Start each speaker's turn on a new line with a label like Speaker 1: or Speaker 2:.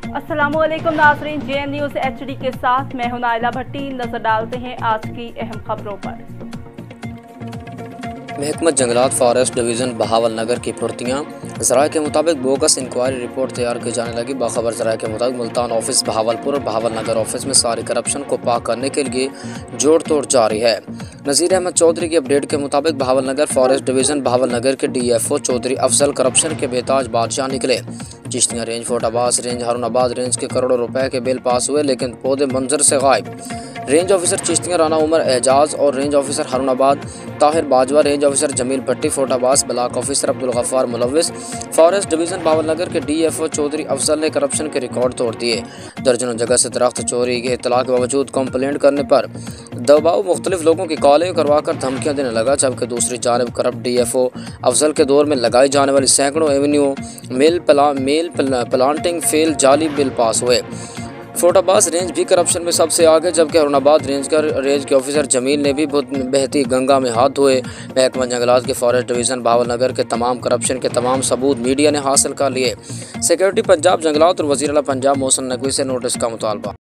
Speaker 1: अस्सलामुअलैकुम नाज़रीन, JN news HD के साथ मैं हूं नाइला भट्टी। नजर डालते हैं आज की अहम खबरों पर।
Speaker 2: महकमा जंगलात फॉरेस्ट डिवीज़न बहावल नगर की फुर्तियाँ। ज़राए के मुताबिक बोगस इंक्वायरी रिपोर्ट तैयार की जाने लगी। बाखबर ज़राए के मुताबिक मुल्तान ऑफिस बहावलपुर और बहावल नगर ऑफिस में सारी करप्शन को पाक करने के लिए जोड़ तोड़ जारी है। नज़ीर अहमद चौधरी की अपडेट के मुताबिक बहावल नगर फॉरेस्ट डिवीज़न बहावल नगर के DFO चौधरी अफजल करप्शन के बेताज बादशाह निकले। Chishtian range, Fotabas range, Harunabad range के करोड़ों रुपए के बिल पास हुए, लेकिन पौधे मंजर से गायब। रेंज ऑफिसर चिश्तियाँ राना उमर एजाज और range officer Harunabad Tahir Bajwa, range officer Jamil Bhatti Fotabas, block officer Abdul Ghaffar Mulvis, forest division Bahawal Nagar के DFO चौधरी अफजल ने करप्शन के रिकॉर्ड तोड़ दिए। दर्जनों जगह से दरख्त चोरी के इत्तला के बावजूद कंप्लेंट करने पर दबाव मुख्तलिफ लोगों की कॉलें करवाकर धमकियाँ देने लगा, जबकि दूसरी जानब करप्ट DFO अफजल के दौर में लगाई जाने वाली सैकड़ों एवेन्यू मेल प्लांटिंग फेल जाली बिल पास हुए। फोटाबास रेंज भी करप्शन में सबसे आगे, जबकि हारूनाबाद रेंज के ऑफिसर जमील ने भी बहती गंगा में हाथ धोए। महकमा जंगलात के फॉरेस्ट डिवीज़न बहावल नगर के तमाम करप्शन के तमाम सबूत मीडिया ने हासिल कर लिए। सिक्योरिटी पंजाब जंगलात और वज़ीर आला पंजाब मोहसिन नकवी से नोटिस का मुतालबा।